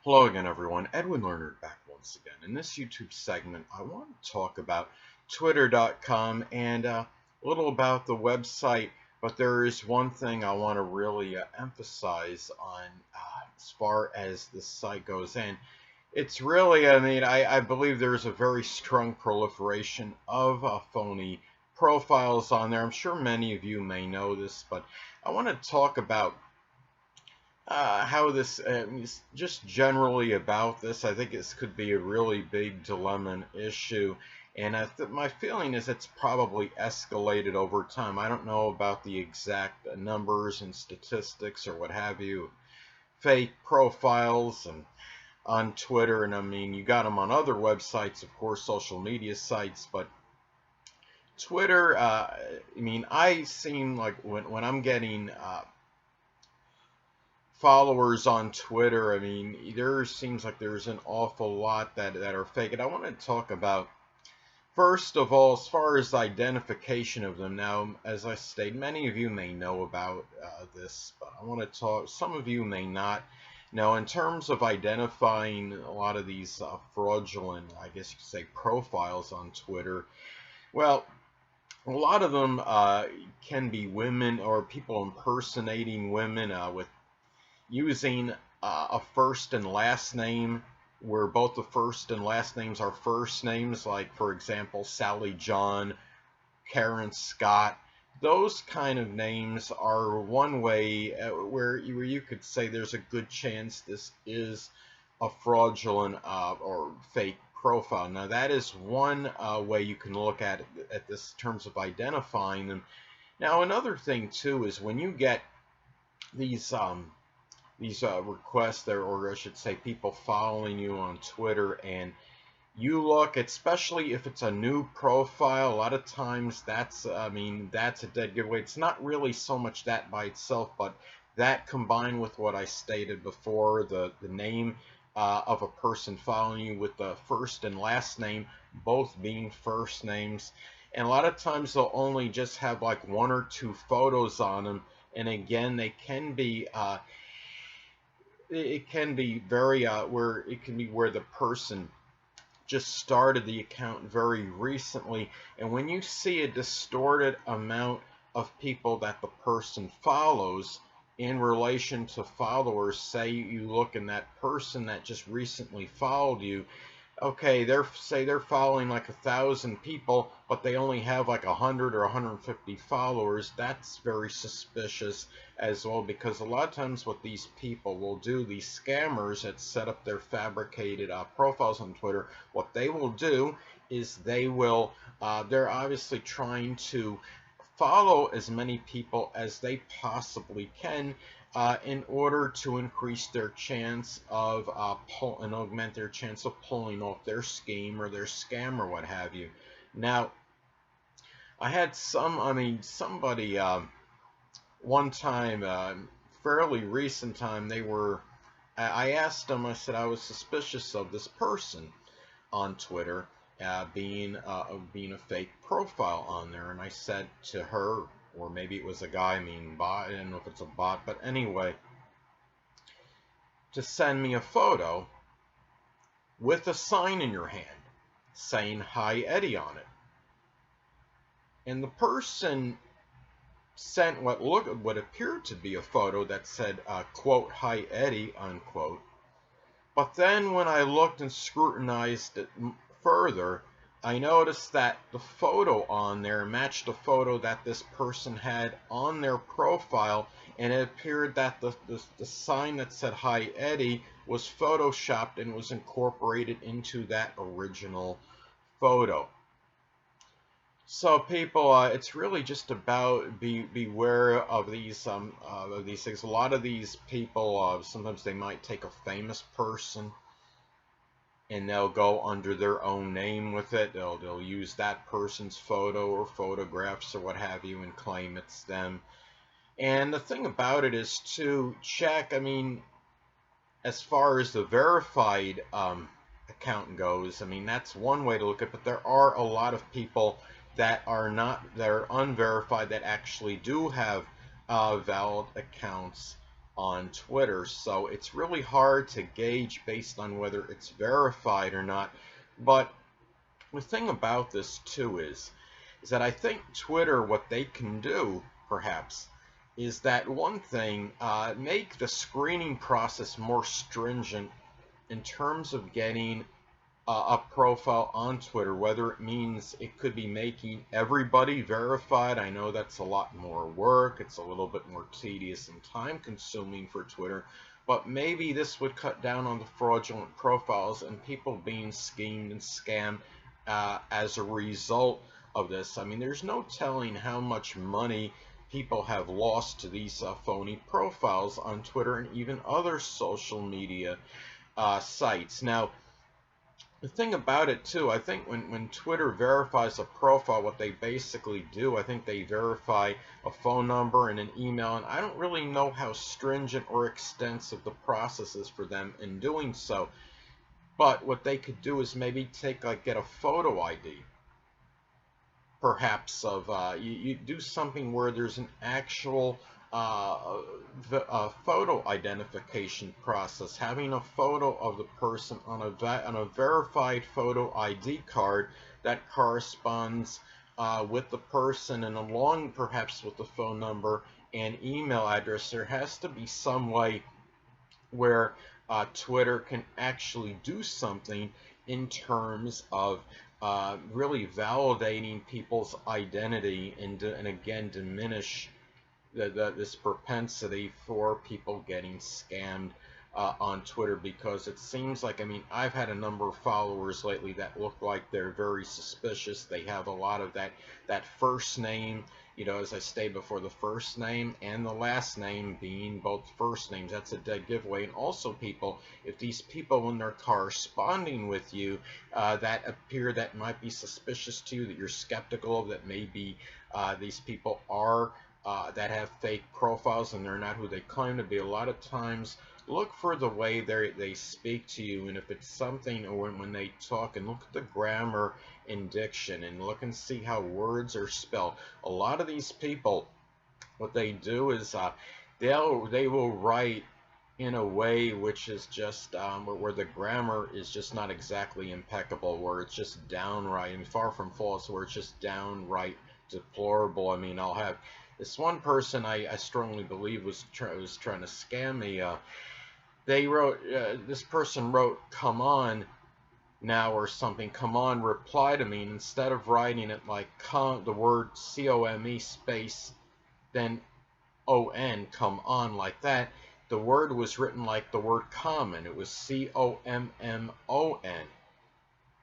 Hello again, everyone. Edwin Lerner back once again. In this YouTube segment, I want to talk about Twitter.com and a little about the website, but there is one thing I want to really emphasize on as far as the site goes. And it's really, I believe there's a very strong proliferation of phony profiles on there. I'm sure many of you may know this, but I want to talk about how this is just generally about this. I think this could be a really big dilemma and issue, and my feeling is it's probably escalated over time. I don't know about the exact numbers and statistics or what have you, fake profiles and on Twitter, and I mean you got them on other websites, of course, social media sites, but Twitter. I seem like when I'm getting followers on Twitter, I mean, there seems like there's an awful lot that are fake. And I want to talk about, first of all, as far as identification of them. Now, as I stated, many of you may know about this, but I want to talk, some of you may not. Now, in terms of identifying a lot of these fraudulent, I guess you could say, profiles on Twitter, well, a lot of them can be women or people impersonating women with using a first and last name where both the first and last names are first names, like, for example, Sally John, Karen Scott. Those kind of names are one way where you could say there's a good chance this is a fraudulent or fake profile. Now, that is one way you can look at this in terms of identifying them. Now, another thing too is when you get these requests there, or I should say people following you on Twitter, and you look, especially if it's a new profile, a lot of times that's a dead giveaway. It's not really so much that by itself, but that combined with what I stated before, the name of a person following you with the first and last name both being first names, and a lot of times they'll only just have like one or two photos on them, and again they can be it can be very where the person just started the account very recently, and when you see a distorted amount of people that the person follows in relation to followers, say you look in that person that just recently followed you, okay, they're following like 1,000 people, but they only have like 100 or 150 followers. That's very suspicious as well, because a lot of times what these people will do, these scammers that set up their fabricated profiles on Twitter, what they will do is they're obviously trying to follow as many people as they possibly can in order to increase their chance of and augment their chance of pulling off their scheme or their scam or what have you. Now, I had somebody one time, fairly recent time, I asked them, I said I was suspicious of this person on Twitter being a fake profile on there, and I said to her, or maybe it was a guy, bot, I don't know if it's a bot, but anyway, to send me a photo with a sign in your hand saying "Hi Eddie" on it, and the person sent what appeared to be a photo that said quote "Hi Eddie" unquote. But then when I looked and scrutinized it further, I noticed that the photo on there matched the photo that this person had on their profile, and it appeared that the sign that said "Hi Eddie" was photoshopped and was incorporated into that original photo. So people, it's really just about beware of these things. A lot of these people, sometimes they might take a famous person and they'll go under their own name with it. They'll use that person's photo or photographs or what have you and claim it's them. And the thing about it is to check, as far as the verified account goes, that's one way to look at it, but there are a lot of people that are unverified that actually do have valid accounts on Twitter. So it's really hard to gauge based on whether it's verified or not. But the thing about this too is that I think Twitter, what they can do, perhaps, is that one thing, make the screening process more stringent in terms of getting a profile on Twitter, whether it means it could be making everybody verified. I know that's a lot more work. It's a little bit more tedious and time consuming for Twitter, but maybe this would cut down on the fraudulent profiles and people being schemed and scammed as a result of this. I mean, there's no telling how much money people have lost to these phony profiles on Twitter and even other social media sites. Now, the thing about it too, I think when Twitter verifies a profile, what they basically do, I think they verify a phone number and an email, and I don't really know how stringent or extensive the process is for them in doing so. But what they could do is maybe get a photo ID, perhaps of you do something where there's an actual photo identification process, having a photo of the person on a verified photo ID card that corresponds with the person, and along perhaps with the phone number and email address. There has to be some way where Twitter can actually do something in terms of really validating people's identity and again diminish this propensity for people getting scammed on Twitter, because it seems like, I mean, I've had a number of followers lately that look like they're very suspicious. They have a lot of that first name, you know, as I stated before, the first name and the last name being both first names. That's a dead giveaway. And also, people, if these people, when they're corresponding with you, that might be suspicious to you, that you're skeptical of, that maybe these people are that have fake profiles and they're not who they claim to be, a lot of times look for the way they speak to you, and if it's something, or when they talk, and look at the grammar and diction, and look and see how words are spelled. A lot of these people, what they do is they will write in a way which is just where the grammar is just not exactly impeccable, where it's just downright, and far from false, where it's just downright deplorable. I mean, I'll have this one person I strongly believe was trying to scam me. This person wrote "come on now" or something, "come on, reply to me," and instead of writing it like the word COME space then ON, come on, like that, the word was written like the word common. It was COMMON.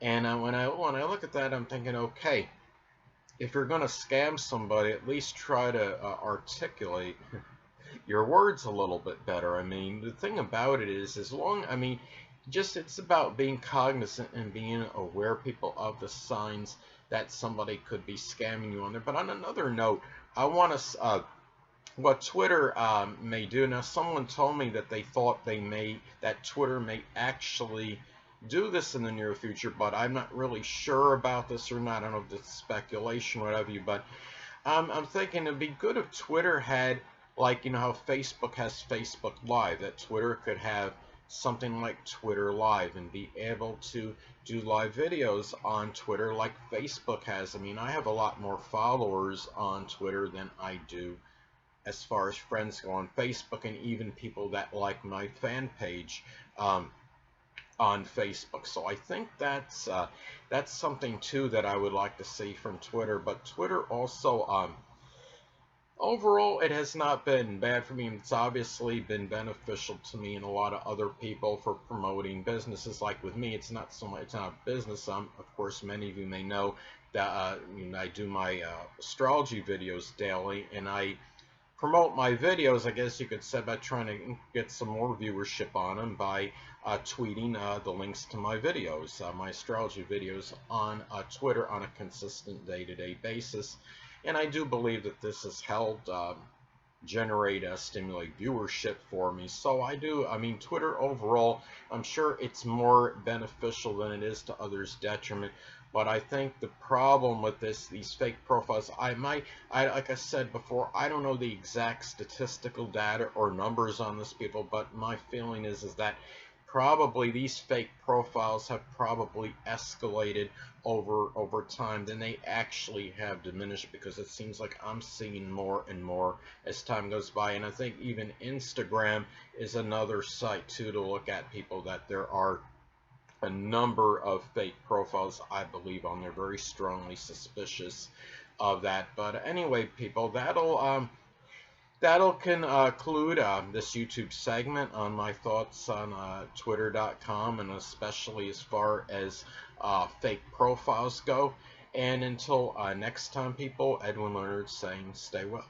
And when I look at that, I'm thinking, okay, if you're going to scam somebody, at least try to articulate your words a little bit better. I mean, the thing about it is, it's about being cognizant and being aware, people, of the signs that somebody could be scamming you on there. But on another note, I want to, what Twitter may do. Now, someone told me that they thought that Twitter may actually do this in the near future, but I'm not really sure about this or not. I don't know if it's speculation, whatever you, but I'm thinking it'd be good if Twitter had, like, you know how Facebook has Facebook Live, that Twitter could have something like Twitter Live and be able to do live videos on Twitter like Facebook has. I mean, I have a lot more followers on Twitter than I do as far as friends go on Facebook, and even people that like my fan page on Facebook. So I think that's something too that I would like to see from Twitter. But Twitter also, overall, it has not been bad for me. It's obviously been beneficial to me and a lot of other people for promoting businesses. Like with me, it's not so much, it's not a business. Of course, many of you may know that I do my astrology videos daily, and I promote my videos, I guess you could say, by trying to get some more viewership on them by tweeting the links to my videos, my astrology videos, on Twitter on a consistent day-to-day basis. And I do believe that this has helped stimulate viewership for me. So I mean, Twitter overall, I'm sure it's more beneficial than it is to others' detriment. But I think the problem with these fake profiles, like I said before, I don't know the exact statistical data or numbers on this, people, but my feeling is that probably these fake profiles have probably escalated over time than they actually have diminished, because it seems like I'm seeing more and more as time goes by. And I think even Instagram is another site too to look at, people, that there are a number of fake profiles, I believe, on there. Very strongly suspicious of that. But anyway, people, that'll conclude this YouTube segment on my thoughts on Twitter.com, and especially as far as fake profiles go. And until next time, people, Edwin Leonard saying stay well.